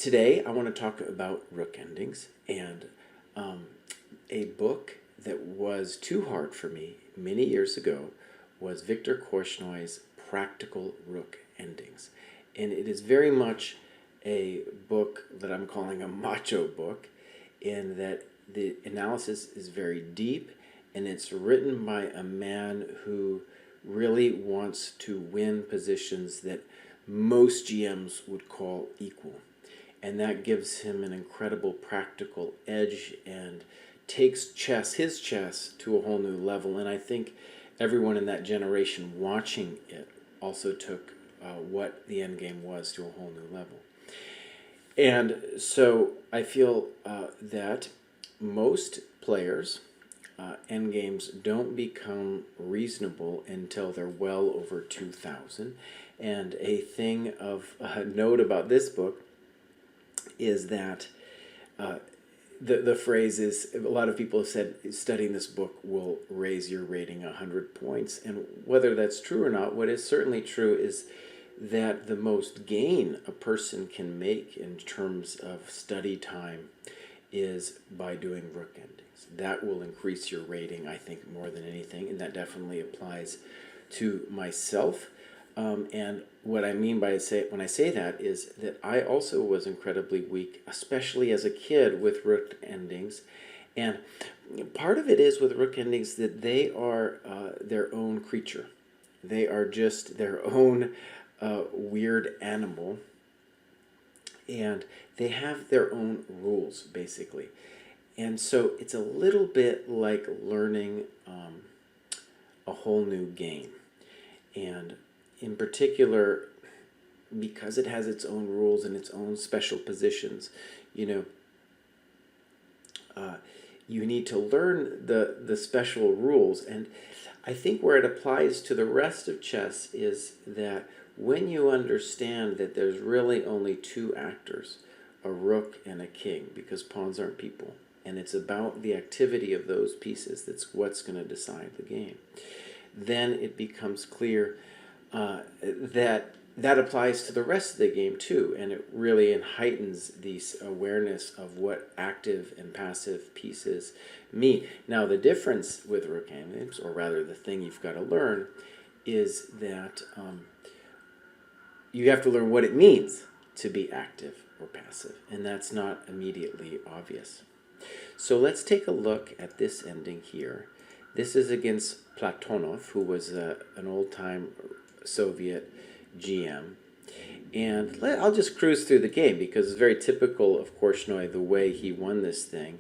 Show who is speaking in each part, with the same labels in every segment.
Speaker 1: Today I want to talk about rook endings and a book that was too hard for me many years ago was Victor Korchnой's Practical Rook Endings. And it is very much a book that I'm calling a macho book in that the analysis is very deep and it's written by a man who really wants to win positions that most GMs would call equal. And that gives him an incredible practical edge and takes his chess, to a whole new level. And I think everyone in that generation watching it also took what the endgame was to a whole new level. And so I feel that most players' endgames don't become reasonable until they're well over 2,000. And a thing of note about this book is that the phrase is, a lot of people have said studying this book will raise your rating 100 points. And whether that's true or not, what is certainly true is that the most gain a person can make in terms of study time is by doing rook endings. That will increase your rating, I think, more than anything, and that definitely applies to myself. And what I mean by when I say that is that I also was incredibly weak, especially as a kid, with rook endings. And part of it is with rook endings that they are their own creature. They are just their own weird animal. And they have their own rules, basically. And so it's a little bit like learning a whole new game. And in particular, because it has its own rules and its own special positions, you need to learn the special rules. And I think where it applies to the rest of chess is that when you understand that there's really only two actors, a rook and a king, because pawns aren't people, and it's about the activity of those pieces that's what's going to decide the game, then it becomes clear that applies to the rest of the game too, and it really heightens the awareness of what active and passive pieces mean. Now, the difference with rook endings, or rather the thing you've got to learn, is that you have to learn what it means to be active or passive, and that's not immediately obvious. So let's take a look at this ending here. This is against Platonov, who was an old-time Soviet GM. And I'll just cruise through the game because it's very typical of Korchnoj the way he won this thing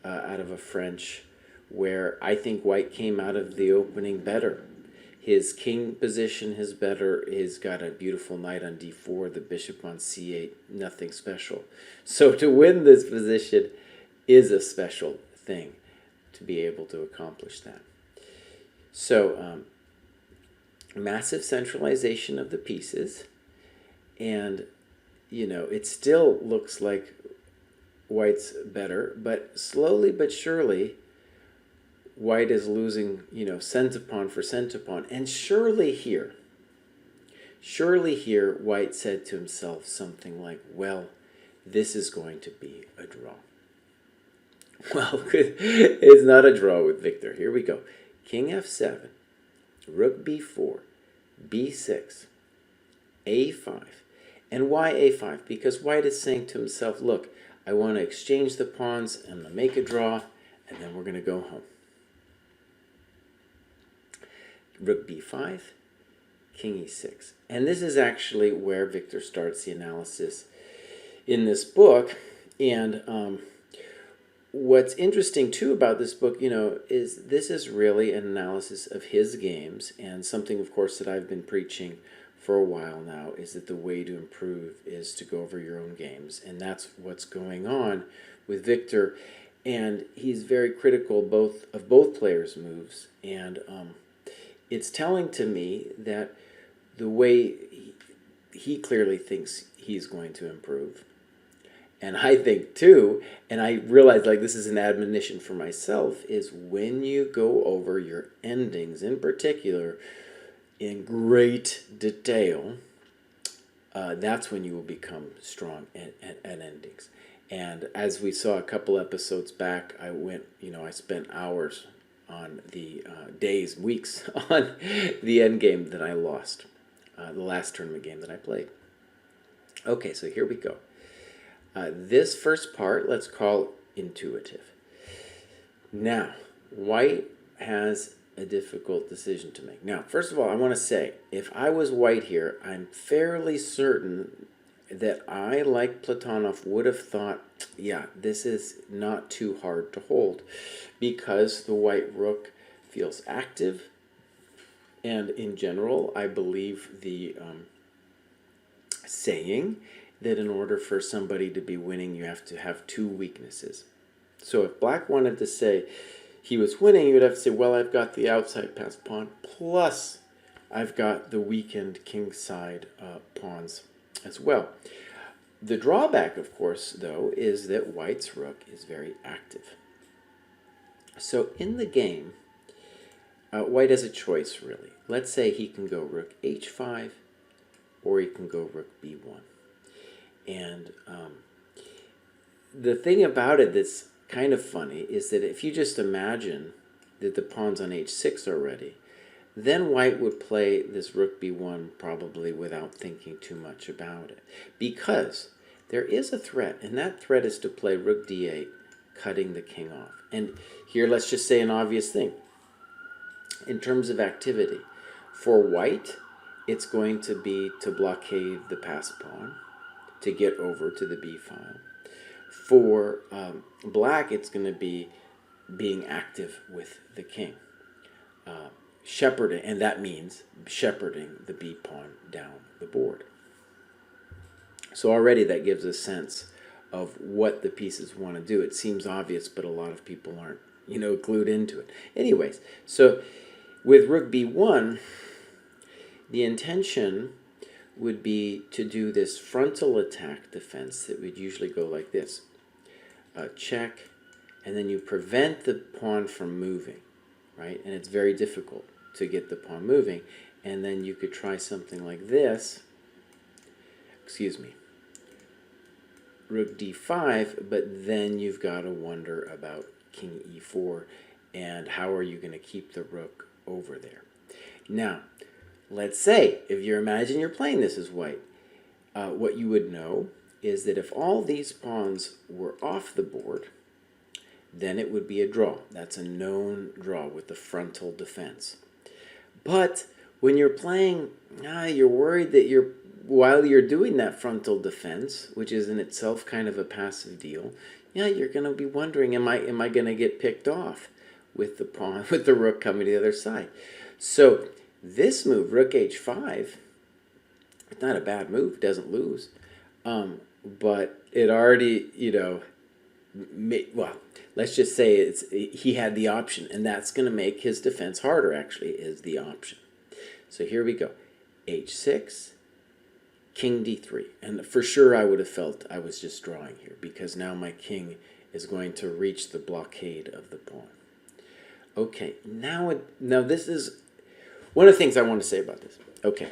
Speaker 1: out of a French, where I think white came out of the opening better. His king position is better. He's got a beautiful knight on d4, the bishop on c8, nothing special. So to win this position is a special thing to be able to accomplish that. So massive centralization of the pieces, and it still looks like white's better, but slowly but surely white is losing centpawn for centpawn. And surely here white said to himself something like, well, this is going to be a draw. Well, it's not a draw with Victor. Here we go. King f7, rook b4, b6, a5. And why a5? Because white is saying to himself, look, I want to exchange the pawns, I'm going to make a draw, and then we're going to go home. Rook b5, king e6. And this is actually where Victor starts the analysis in this book. And what's interesting too about this book, is this is really an analysis of his games, and something, of course, that I've been preaching for a while now is that the way to improve is to go over your own games, and that's what's going on with Victor. And he's very critical of both players' moves, and it's telling to me that the way he clearly thinks he's going to improve, and I think too, and I realize this is an admonition for myself, is when you go over your endings in particular in great detail, that's when you will become strong at endings. And as we saw a couple episodes back, I spent hours on the days, weeks on the end game that I lost, the last tournament game that I played. Okay, so here we go. This first part, let's call intuitive. Now, white has a difficult decision to make. Now, first of all, I want to say, if I was white here, I'm fairly certain that I, like Platonov, would have thought, yeah, this is not too hard to hold, because the white rook feels active, and in general, I believe the saying that in order for somebody to be winning, you have to have two weaknesses. So if black wanted to say he was winning, you would have to say, well, I've got the outside pass pawn, plus I've got the weakened king side pawns as well. The drawback, of course, though, is that white's rook is very active. So in the game, white has a choice, really. Let's say he can go rook h5, or he can go rook b1. And the thing about it that's kind of funny is that if you just imagine that the pawn's on h6 already, then white would play this rook b1 probably without thinking too much about it. Because there is a threat, and that threat is to play rook d8, cutting the king off. And here let's just say an obvious thing. In terms of activity, for white, it's going to be to blockade the pass pawn, to get over to the b file. For black, it's going to be being active with the king. Shepherding, and that means shepherding the b pawn down the board. So already that gives a sense of what the pieces want to do. It seems obvious, but a lot of people aren't, glued into it. Anyways, so with rook b1, the intention would be to do this frontal attack defense that would usually go like this. Check, and then you prevent the pawn from moving, right? And it's very difficult to get the pawn moving. And then you could try something like this. Excuse me. Rook d5, but then you've got to wonder about king e4 and how are you going to keep the rook over there. Now, let's say, if you imagine you're playing this as white, what you would know is that if all these pawns were off the board, then it would be a draw. That's a known draw with the frontal defense. But when you're playing, you're worried that while you're doing that frontal defense, which is in itself kind of a passive deal, you're going to be wondering, am I going to get picked off with the pawn, with the rook coming to the other side? So this move, rook h5, it's not a bad move. It doesn't lose. But it already, well, let's just say he had the option, and that's going to make his defense harder, actually, is the option. So here we go. h6, king d3. And for sure I would have felt I was just drawing here, because now my king is going to reach the blockade of the pawn. Okay, now this is one of the things I want to say about this. Okay,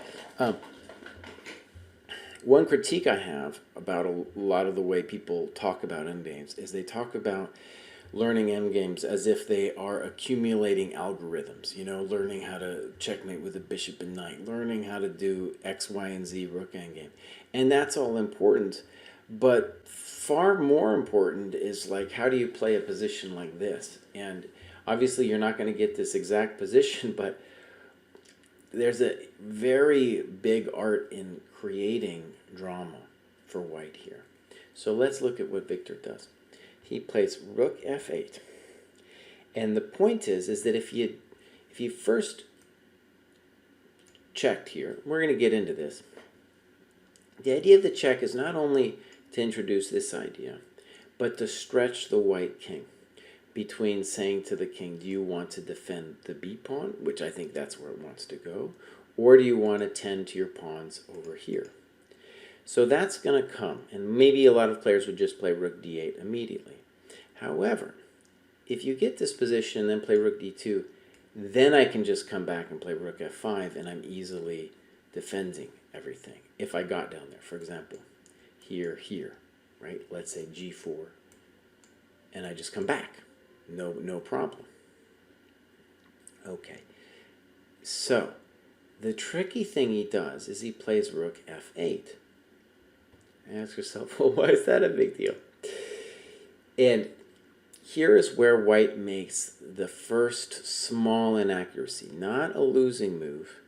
Speaker 1: one critique I have about a lot of the way people talk about endgames is they talk about learning endgames as if they are accumulating algorithms, learning how to checkmate with a bishop and knight, learning how to do X, Y, and Z rook endgame. And that's all important, but far more important is like, how do you play a position like this? And obviously you're not going to get this exact position, but there's a very big art in creating drama for white here. So let's look at what Victor does. He plays rook f8. And the point is that if you first checked here, we're going to get into this. The idea of the check is not only to introduce this idea, but to stretch the white king between saying to the king, do you want to defend the b pawn, which I think that's where it wants to go, or do you want to tend to your pawns over here? So that's going to come, and maybe a lot of players would just play rook d8 immediately. However, if you get this position and then play rook d2, then I can just come back and play rook f5, and I'm easily defending everything. if I got down there, for example, here, right? Let's say G4, and I just come back. No problem. Okay. So, the tricky thing he does is he plays Rook F8. Ask yourself, well, why is that a big deal? And here is where white makes the first small inaccuracy. Not a losing move,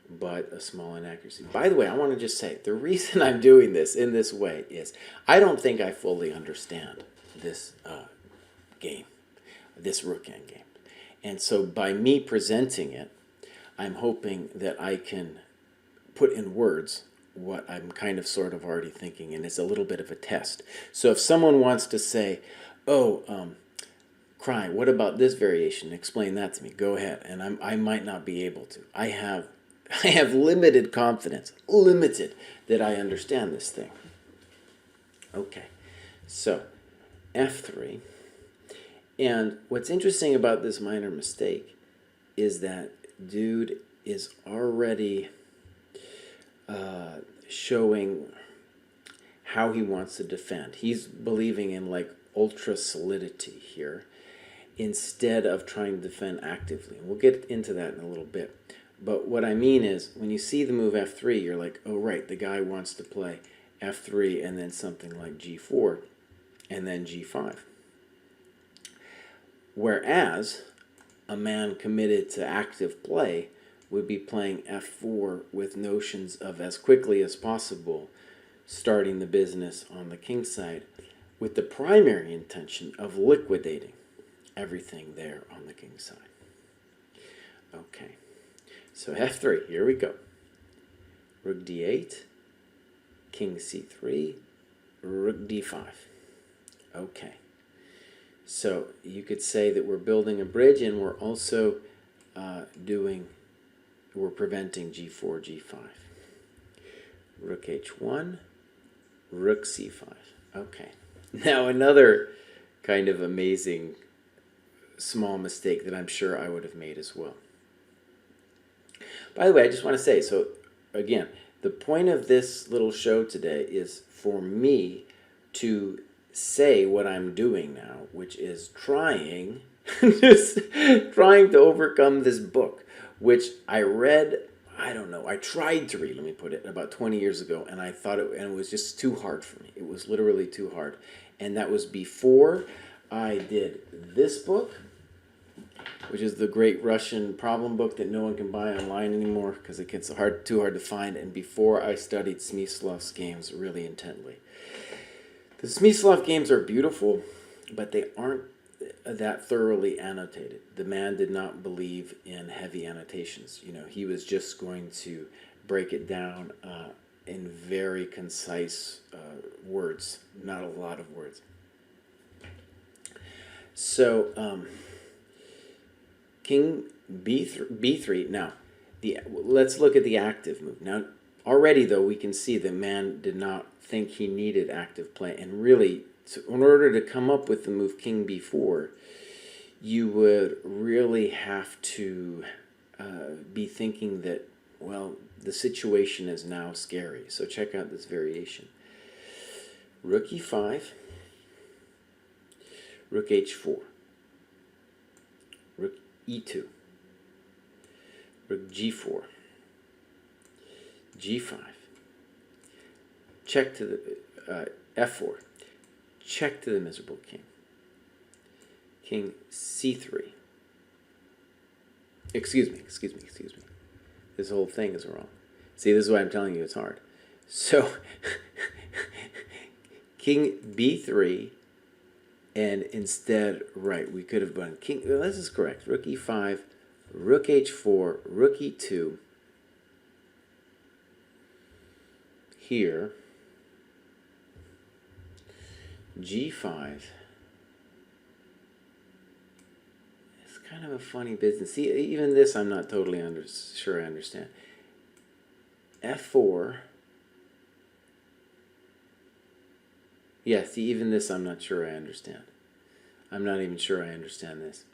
Speaker 1: but a small inaccuracy. By the way, I want to just say, the reason I'm doing this in this way is I don't think I fully understand this game, this rook endgame. And so by me presenting it, I'm hoping that I can put in words what I'm kind of sort of already thinking, and it's a little bit of a test. So if someone wants to say, oh, Cry, what about this variation? Explain that to me. Go ahead. And I might not be able to. I have limited confidence, limited, that I understand this thing. Okay, so F3. And what's interesting about this minor mistake is that dude is already showing how he wants to defend. He's believing in like ultra solidity here instead of trying to defend actively. And we'll get into that in a little bit. But what I mean is when you see the move F3, you're like, oh right, the guy wants to play F3 and then something like G4 and then G5. Whereas a man committed to active play would be playing F4 with notions of as quickly as possible starting the business on the king side with the primary intention of liquidating everything there on the king side. Okay, so F3, here we go. Rook D8, King C3, Rook D5. Okay, so you could say that we're building a bridge and we're also we're preventing G4, G5. Rook H1, Rook C5. Okay, now another kind of amazing small mistake that I'm sure I would have made as well. By the way, I just want to say, so again, the point of this little show today is for me to say what I'm doing now, which is trying to overcome this book, which I read, I don't know, I tried to read, let me put it, about 20 years ago, and I thought it was just too hard for me. It was literally too hard. And that was before I did this book, which is the Great Russian Problem Book that no one can buy online anymore because it gets too hard to find, and before I studied Smyslov's games really intently. The Smyslov games are beautiful, but they aren't that thoroughly annotated. The man did not believe in heavy annotations. You know, he was just going to break it down in very concise words, not a lot of words. So, King B3. Now, let's look at the active move. Now, already, though, we can see the man did not think he needed active play. And really, in order to come up with the move King B4, you would really have to be thinking that, well, the situation is now scary. So check out this variation. Rook E5, Rook H4, Rook E2, Rook G4, G5, check to the F4, check to the miserable king, King C3. Excuse me. This whole thing is wrong. See, this is why I'm telling you it's hard. So, King B3, and instead, right, we could have done King, well, this is correct, Rook E5, Rook H4, Rook E2, here, G5. It's kind of a funny business. See, even this I'm not totally sure I understand. F4. Yeah, see, even this I'm not sure I understand. I'm not even sure I understand this.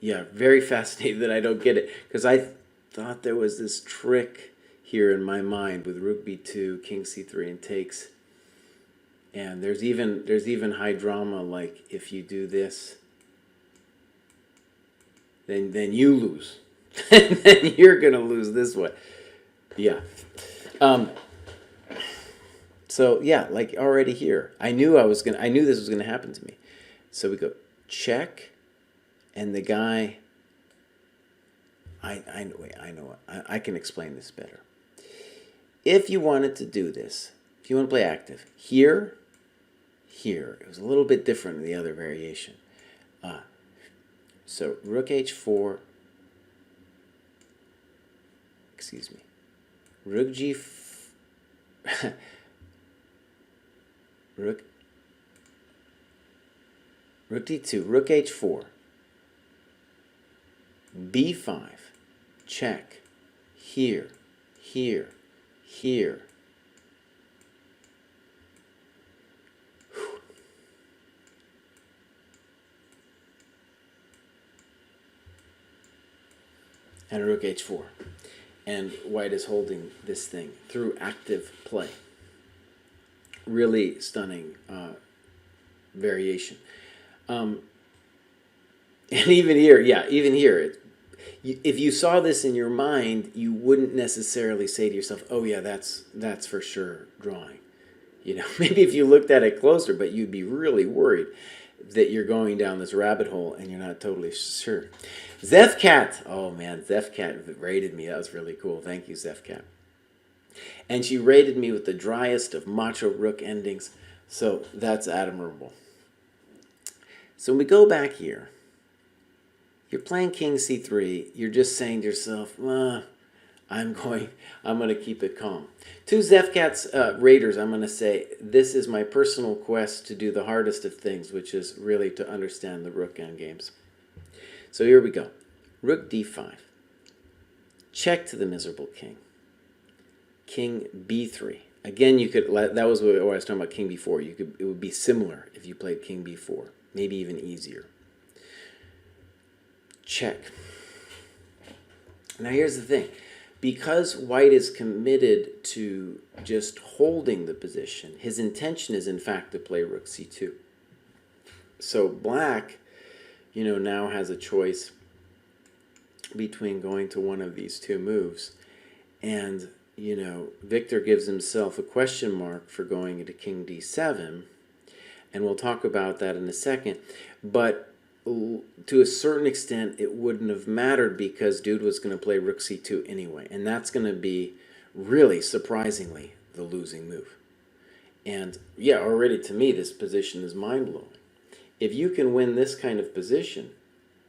Speaker 1: yeah, very fascinated that I don't get it, because I thought there was this trick here in my mind with Rook b2, King c3, and takes. And there's even high drama, like if you do this, then you lose, and then you're gonna lose this way. Yeah. Um, so yeah, like already here, I knew this was gonna happen to me. So we go check, and the guy. I can explain this better. If you wanted to do this, if you want to play active, here, it was a little bit different in the other variation. So Rook h4, excuse me, Rook g, Rook d2, Rook h4, b5, check, here, here, here. And Rook h4. And white is holding this thing through active play. Really stunning variation. And even here, if you saw this in your mind, you wouldn't necessarily say to yourself, oh yeah, that's for sure drawing. You know, maybe if you looked at it closer, but you'd be really worried that you're going down this rabbit hole and you're not totally sure. Zephcat, oh man, Zephcat rated me. That was really cool. Thank you, Zephcat. And she rated me with the driest of Macho Rook endings, so that's admirable. So when we go back here, you're playing King c3. You're just saying to yourself, I'm going to keep it calm. To Zephcat's raiders, I'm going to say, this is my personal quest to do the hardest of things, which is really to understand the Rook endgames. So here we go. Rook d5. Check to the miserable king. King b3. Again, you could, that was what I was talking about, King b4. It would be similar if you played King b4. Maybe even easier. Check. Now here's the thing. Because white is committed to just holding the position, his intention is in fact to play Rook c2. So black, now has a choice between going to one of these two moves. And, Victor gives himself a question mark for going into King d7. And we'll talk about that in a second. But to a certain extent, it wouldn't have mattered because dude was going to play Rook c2 anyway. And that's going to be, really surprisingly, the losing move. And, yeah, already to me, this position is mind-blowing. If you can win this kind of position,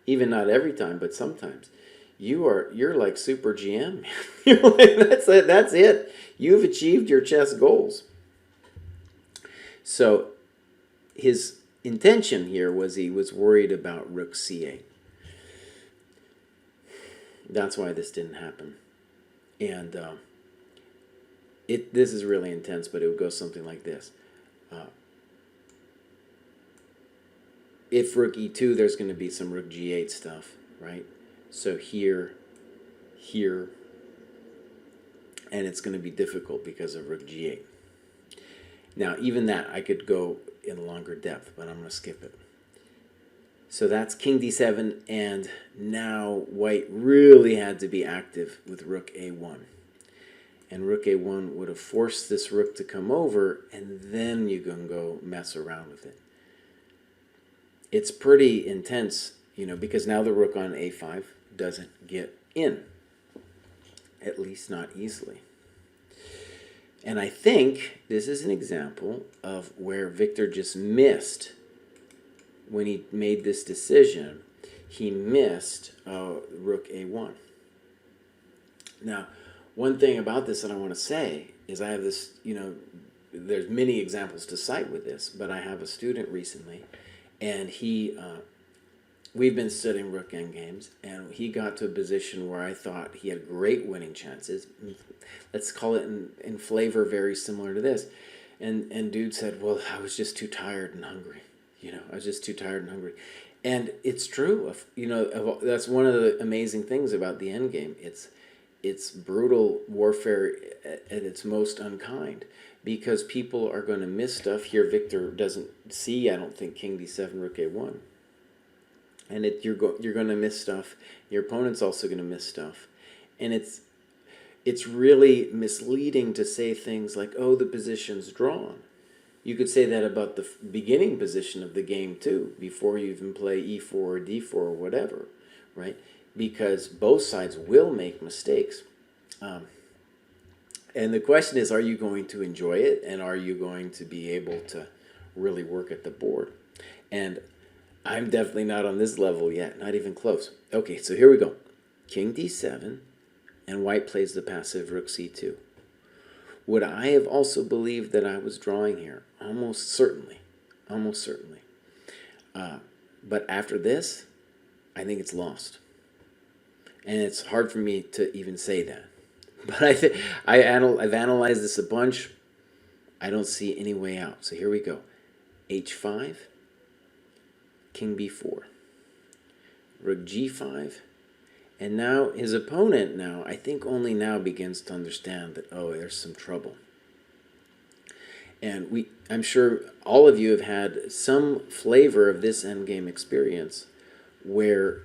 Speaker 1: even not every time, but sometimes, you're like Super GM. That's it. You've achieved your chess goals. So his intention here was he was worried about Rook c8. That's why this didn't happen. And this is really intense, but it would go something like this. If Rook e2, there's going to be some Rook g8 stuff, right? So here, and it's going to be difficult because of Rook g8. Now, even that, I could go in longer depth, but I'm going to skip it. So that's King d7, and now white really had to be active with Rook a1. And Rook a1 would have forced this rook to come over, and then you can go mess around with it. It's pretty intense, because now the rook on a5 doesn't get in, at least not easily. And I think this is an example of where Victor just missed when he made this decision. He missed Rook a1. Now, one thing about this that I want to say is I have this, there's many examples to cite with this, but I have a student recently, and we've been studying Rook endgames, and he got to a position where I thought he had great winning chances. Let's call it in flavor very similar to this. And dude said, well, I was just too tired and hungry. I was just too tired and hungry. And it's true. That's one of the amazing things about the Endgame. It's brutal warfare at its most unkind, because people are going to miss stuff. Here, Victor doesn't see, I don't think, King D7, Rook A1. And you're going to miss stuff. Your opponent's also going to miss stuff. And it's really misleading to say things like, oh, the position's drawn. You could say that about the beginning position of the game too, before you even play e4 or d4 or whatever, right? Because both sides will make mistakes. And the question is, are you going to enjoy it, and are you going to be able to really work at the board? And I'm definitely not on this level yet, not even close. Okay, so here we go. King d7, and white plays the passive rook c2. Would I have also believed that I was drawing here? Almost certainly. Almost certainly. But after this, I think it's lost. And it's hard for me to even say that. But I've analyzed this a bunch. I don't see any way out. So here we go. h5, king b4, rook g5. And now his opponent I think only now begins to understand that, oh, there's some trouble. And I'm sure all of you have had some flavor of this endgame experience where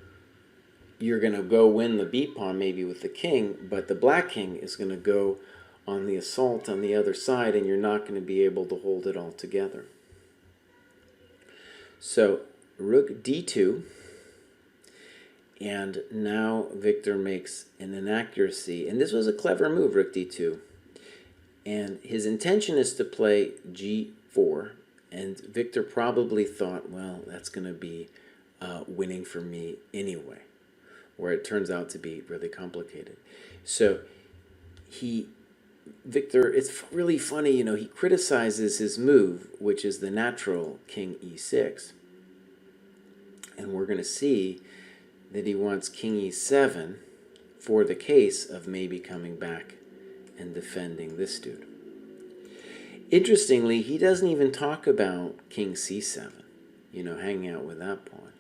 Speaker 1: you're going to go win the b pawn maybe with the king, but the black king is going to go on the assault on the other side, and you're not going to be able to hold it all together. So rook d2. And now Victor makes an inaccuracy. And this was a clever move, rook d2. And his intention is to play g4. And Victor probably thought, well, that's going to be winning for me anyway. Where it turns out to be really complicated. So Victor, it's really funny, he criticizes his move, which is the natural king e6. And we're going to see that he wants king e7 for the case of maybe coming back and defending this dude. Interestingly, he doesn't even talk about king c7, hanging out with that pawn,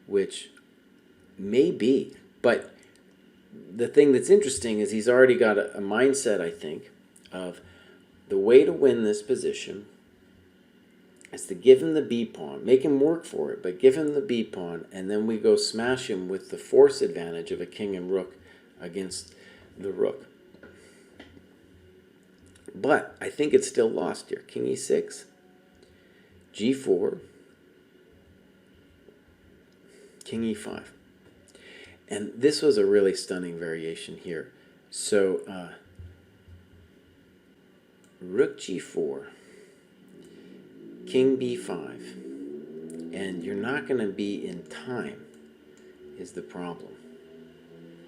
Speaker 1: which may be. But the thing that's interesting is he's already got a mindset, I think, of the way to win this position is to give him the b-pawn, make him work for it, but give him the b-pawn, and then we go smash him with the force advantage of a king and rook against the rook. But I think it's still lost here. King e6, g4, king e5. And this was a really stunning variation here. So rook g4, king b5, and you're not going to be in time is the problem.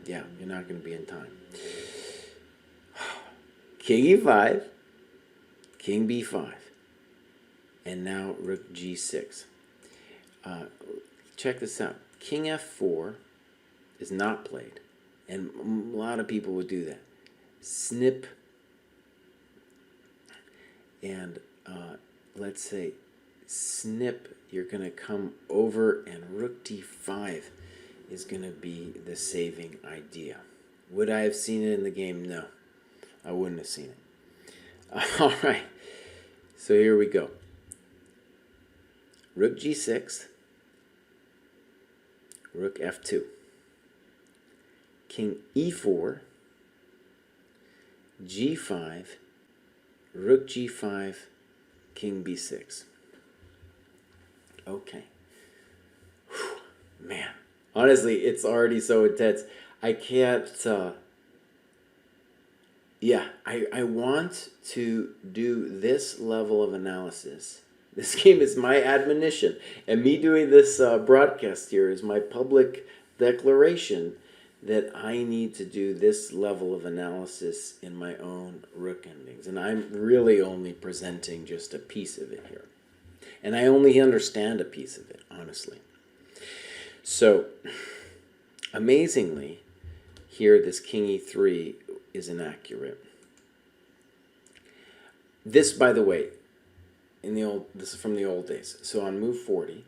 Speaker 1: Yeah, you're not going to be in time. King e5, king b5, and now rook g6. Check this out. King f4 is not played, and a lot of people would do that. Snip, and let's say snip, you're going to come over, and rook d5 is going to be the saving idea. Would I have seen it in the game? No, I wouldn't have seen it. All right, so here we go. Rook g6, rook f2, king e4, g5, rook g5, king b6. Okay. Whew. Man, honestly, it's already so intense. I can't, I want to do this level of analysis. This game is my admonition, and me doing this broadcast here is my public declaration that I need to do this level of analysis in my own rook endings. And I'm really only presenting just a piece of it here. And I only understand a piece of it, honestly. So, amazingly, here this king e3 is inaccurate. This, by the way, this is from the old days. So on move 40,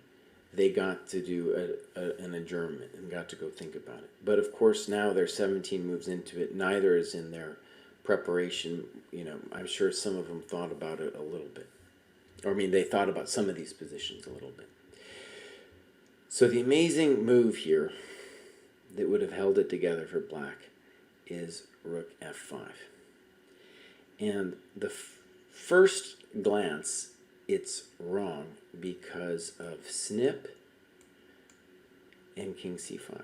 Speaker 1: they got to do an adjournment and got to go think about it. But of course, now they're 17 moves into it. Neither is in their preparation. I'm sure some of them thought about it a little bit. Or, I mean, they thought about some of these positions a little bit. So the amazing move here that would have held it together for black is Rook F5. And the first glance, it's wrong because of snip and King C5.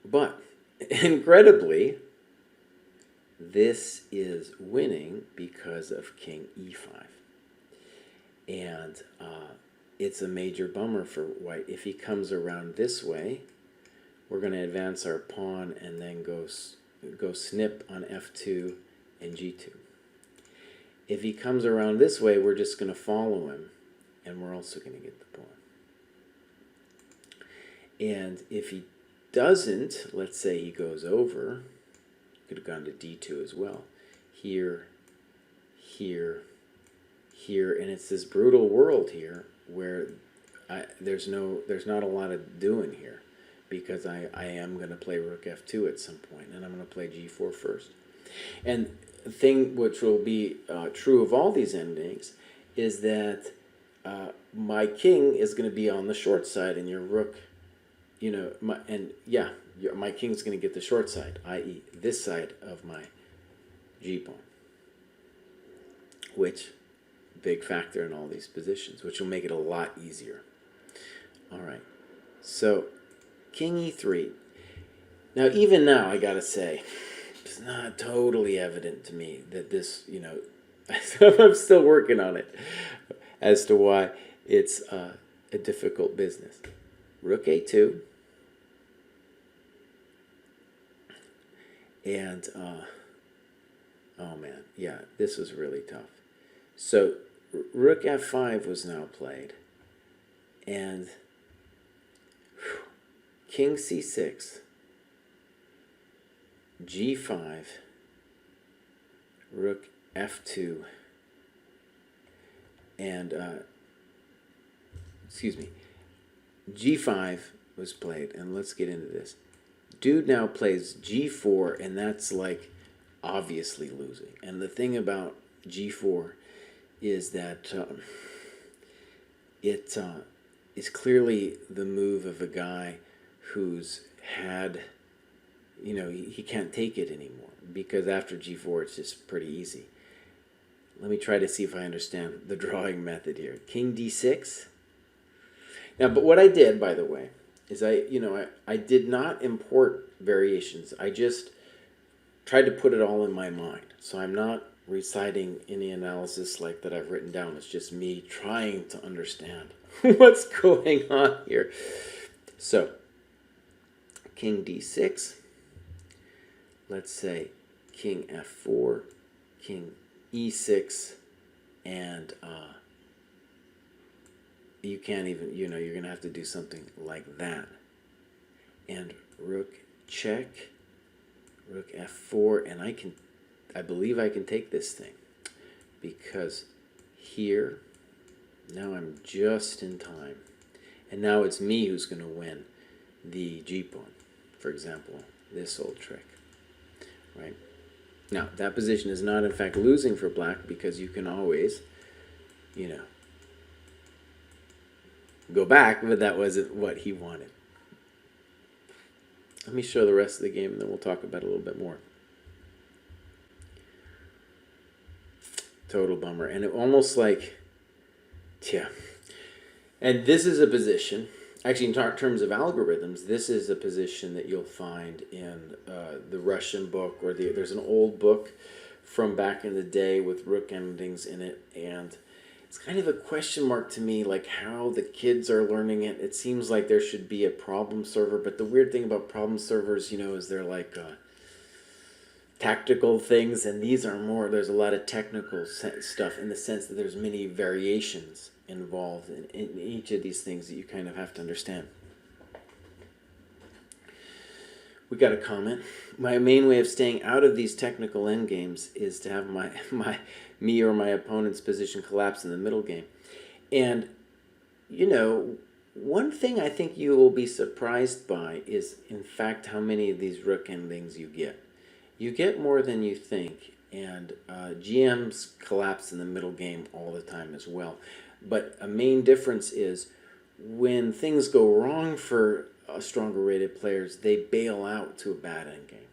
Speaker 1: But incredibly, this is winning because of King E5. And it's a major bummer for white. If he comes around this way, we're going to advance our pawn and then go snip on F2 and G2. If he comes around this way, we're just going to follow him, and we're also going to get the pawn. And if he doesn't, let's say he goes over, could have gone to D2 as well. Here, here, here, and it's this brutal world here where there's not a lot of doing here, because I am going to play Rook F2 at some point, and I'm going to play G4 first. And the thing which will be true of all these endings is that my king is going to be on the short side, and your rook, my king's going to get the short side, i.e. this side of my G-pawn, which big factor in all these positions, which will make it a lot easier. All right, so King E3. Now, even now, I gotta say, it's not totally evident to me that this, I'm still working on it as to why it's a difficult business. Rook A2. And, oh man, yeah, this was really tough. So, Rook F5 was now played. And King C6, G5, Rook F2, and, G5 was played, and let's get into this. Dude now plays G4, and that's like obviously losing. And the thing about G4 is that it is clearly the move of a guy who's had, he can't take it anymore, because after G4 it's just pretty easy. Let me try to see if I understand the drawing method here. King D6. Now, but what I did, by the way, is I did not import variations. I just tried to put it all in my mind. So I'm not reciting any analysis like that I've written down. It's just me trying to understand what's going on here. So, King D6. Let's say King F4, King E6, and you can't even, you're going to have to do something like that. And Rook check, Rook F4, and I believe I can take this thing, because here, now I'm just in time. And now it's me who's going to win the G-pawn, for example, this old trick, right? Now, that position is not, in fact, losing for black, because you can always, go back, but that wasn't what he wanted. Let me show the rest of the game, and then we'll talk about it a little bit more. Total bummer. And it almost like, and this is a position, actually in terms of algorithms, this is a position that you'll find in the Russian book, or there's an old book from back in the day with rook endings in it, and it's kind of a question mark to me, like how the kids are learning it. It seems like there should be a problem solver, but the weird thing about problem solvers, is they're like tactical things, and these are more, there's a lot of technical stuff in the sense that there's many variations involved in each of these things that you kind of have to understand. We got a comment. My main way of staying out of these technical endgames is to have me or my opponent's position collapse in the middle game. And you know, one thing I think you will be surprised by is, in fact, how many of these rook endings you get. You get more than you think, and GMs collapse in the middle game all the time as well. But a main difference is when things go wrong for stronger rated players, they bail out to a bad endgame,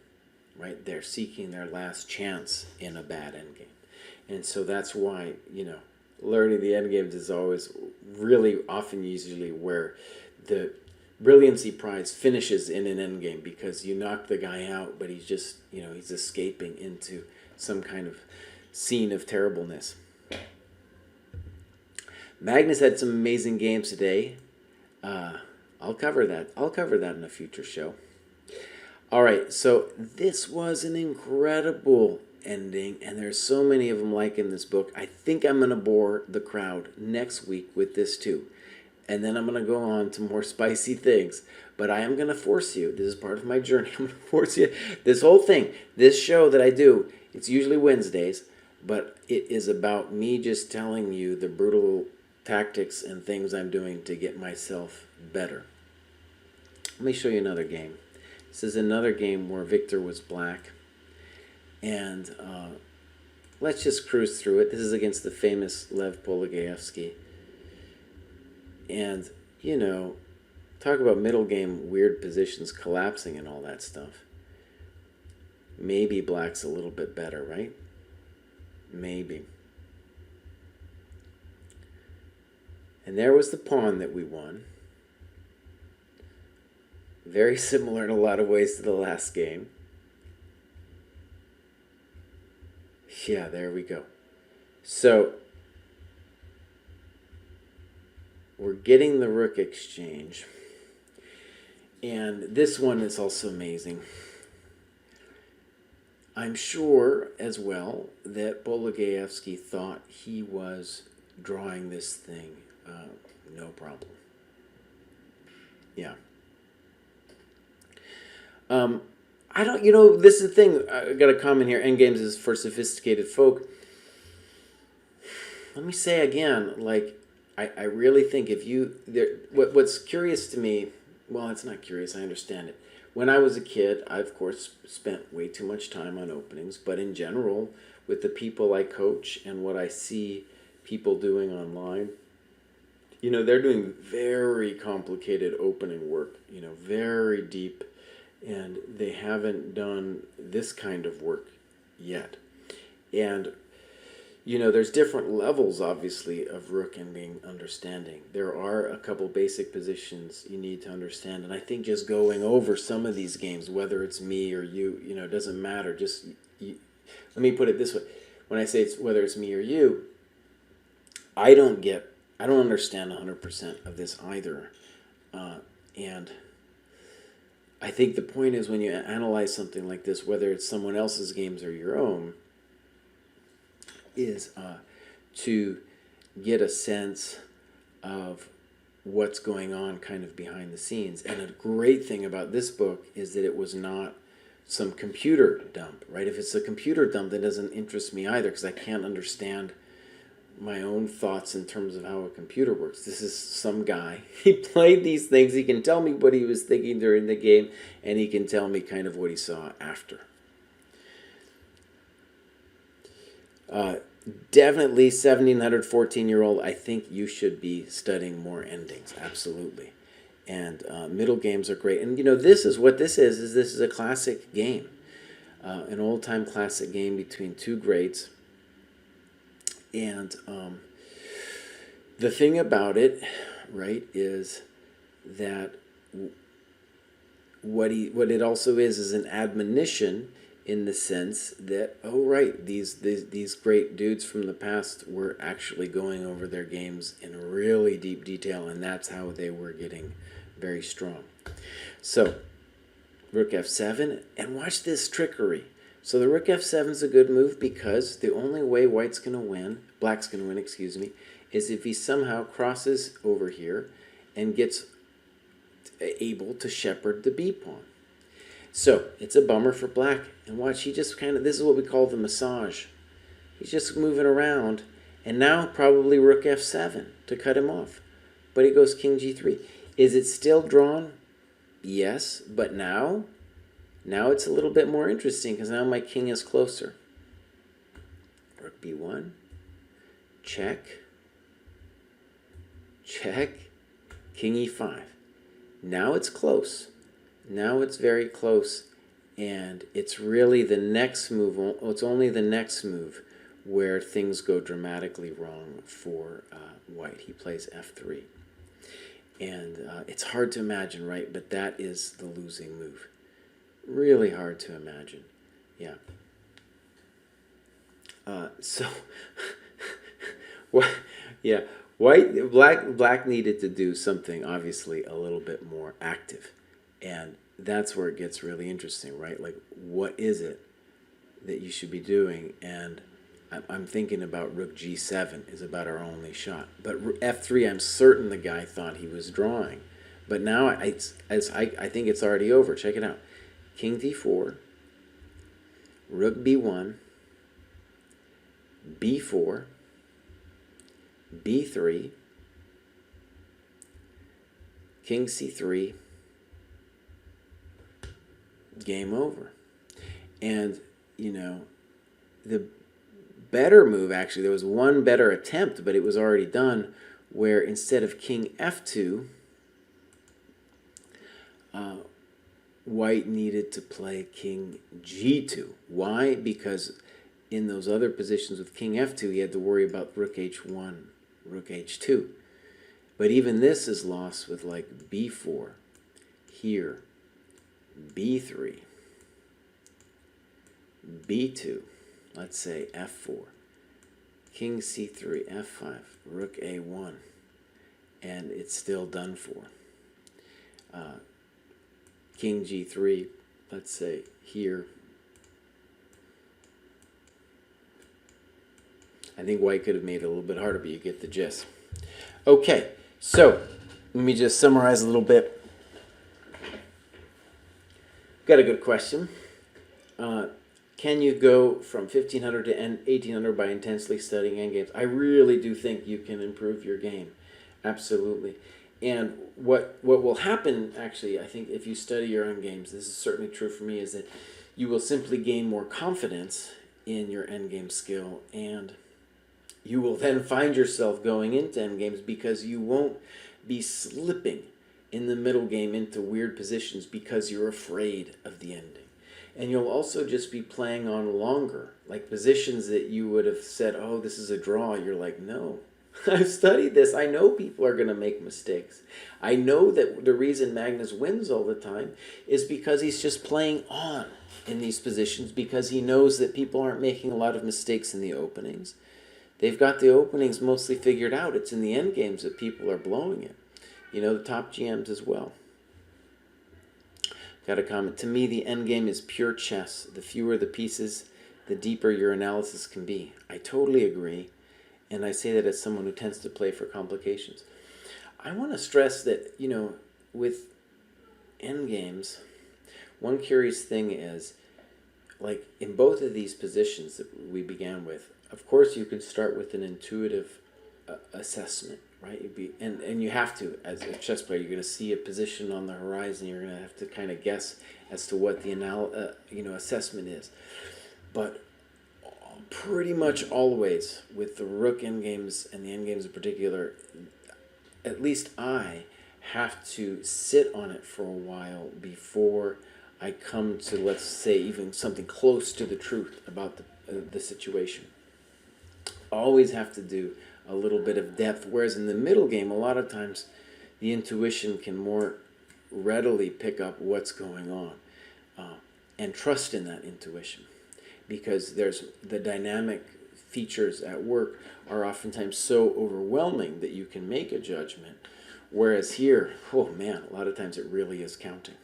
Speaker 1: right? They're seeking their last chance in a bad endgame. And so that's why, learning the endgames is always really often usually where the brilliancy prize finishes in an endgame, because you knock the guy out, but he's just, he's escaping into some kind of scene of terribleness. Magnus had some amazing games today. I'll cover that. I'll cover that in a future show. All right, so this was an incredible ending, and there's so many of them like in this book. I think I'm going to bore the crowd next week with this too. And then I'm going to go on to more spicy things. But I am going to force you, this is part of my journey, I'm going to force you, this whole thing, this show that I do, it's usually Wednesdays, but it is about me just telling you the brutal tactics and things I'm doing to get myself better. Let me show you another game. This is another game where Victor was black. And let's just cruise through it. This is against the famous Lev Pologaevsky. And, talk about middle game weird positions collapsing and all that stuff. Maybe black's a little bit better, right? Maybe. And there was the pawn that we won. Very similar in a lot of ways to the last game. Yeah, there we go. So, we're getting the rook exchange. And this one is also amazing. I'm sure as well that Pologaevsky thought he was drawing this thing no problem. Yeah. I don't, this is the thing. I got a comment here. Endgames is for sophisticated folk. Let me say again, I really think if what's curious to me, well, it's not curious, I understand it. When I was a kid, I, of course, spent way too much time on openings, but in general, with the people I coach and what I see people doing online, they're doing very complicated opening work, very deep, and they haven't done this kind of work yet. And there's different levels, obviously, of rook ending understanding. There are a couple basic positions you need to understand, and I think just going over some of these games, whether it's me or you, it doesn't matter. Let me put it this way: when I say whether it's me or you, I don't understand 100% of this either, and I think the point is when you analyze something like this, whether it's someone else's games or your own, is to get a sense of what's going on kind of behind the scenes. And a great thing about this book is that it was not some computer dump, right? If it's a computer dump, that doesn't interest me either, because I can't understand my own thoughts in terms of how a computer works. This is some guy. He played these things. He can tell me what he was thinking during the game, and he can tell me kind of what he saw after. Definitely 1700, 14-year-old, I think you should be studying more endings. Absolutely. And middle games are great. And, this is what this is this is a classic game. An old-time classic game between two greats. And the thing about it, right, is that what it also is an admonition, in the sense that, oh, right, these great dudes from the past were actually going over their games in really deep detail, and that's how they were getting very strong. So, rook f7, and watch this trickery. So the rook f7 is a good move because the only way black's going to win, is if he somehow crosses over here and gets able to shepherd the b-pawn. So, it's a bummer for black. And watch, he just this is what we call the massage. He's just moving around. And now probably rook f7 to cut him off. but he goes king g3. Is it still drawn? Yes, but now it's a little bit more interesting because now my king is closer. Rook b1, check, check, king e5. Now it's close. Now it's very close, and it's really the next move. It's only the next move where things go dramatically wrong for white. He plays f3. And it's hard to imagine, right? But that is the losing move. Really hard to imagine. Yeah. So, what? Yeah, black needed to do something obviously a little bit more active, and that's where it gets really interesting, right? Like, what is it that you should be doing? And I'm thinking about Rook G7 is about our only shot, but F3, I'm certain the guy thought he was drawing, but now I think it's already over. Check it out: King D4, Rook B1, B4, B3, King C3, game over. And, you know, the better move, actually, there was one better attempt, but it was already done, where instead of King F2, white needed to play King G2. Why? Because in those other positions with King F2, he had to worry about Rook H1, Rook H2. But even this is lost with like B4, here, B3, B2, let's say F4, King C3, F5, Rook A1, and it's still done for. King G3, let's say here. I think white could have made it a little bit harder, but you get the gist. Okay, so let me just summarize a little bit. Got a good question. Can you go from 1500 to 1800 by intensely studying endgames? I really do think you can improve your game. Absolutely. And what will happen, actually, I think if you study your endgames, this is certainly true for me, is that you will simply gain more confidence in your endgame skill, and you will then find yourself going into endgames because you won't be slipping in the middle game into weird positions because you're afraid of the ending. And you'll also just be playing on longer, like positions that you would have said, oh, this is a draw. You're like, no, I've studied this. I know people are going to make mistakes. I know that the reason Magnus wins all the time is because he's just playing on in these positions because he knows that people aren't making a lot of mistakes in the openings. They've got the openings mostly figured out. It's in the end games that people are blowing it. You know, the top GMs as well. Got a comment. To me, the end game is pure chess. The fewer the pieces, the deeper your analysis can be. I totally agree. And I say that as someone who tends to play for complications. I want to stress that, you know, with end games, one curious thing is, like in both of these positions that we began with, of course you can start with an intuitive assessment, right? And you have to, as a chess player, you're going to see a position on the horizon. You're going to have to kind of guess as to what the assessment is. But pretty much always with the rook endgames and the endgames in particular, at least I have to sit on it for a while before I come to, let's say, even something close to the truth about the situation. Always have to do a little bit of depth, whereas in the middle game, a lot of times the intuition can more readily pick up what's going on and trust in that intuition, because there's the dynamic features at work are oftentimes so overwhelming that you can make a judgment, whereas here, oh man, a lot of times it really is counting.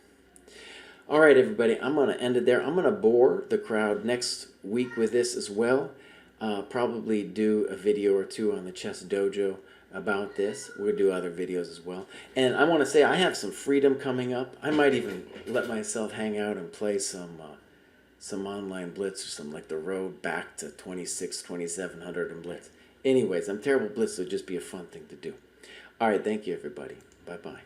Speaker 1: All right, everybody, I'm going to end it there. I'm going to bore the crowd next week with this as well. Probably do a video or two on the ChessDojo about this. We'll do other videos as well. And I want to say I have some freedom coming up. I might even let myself hang out and play some online blitz or something, like the road back to 26, 2700 and blitz. Anyways, I'm terrible blitz, so it'll just be a fun thing to do. All right, thank you, everybody. Bye bye.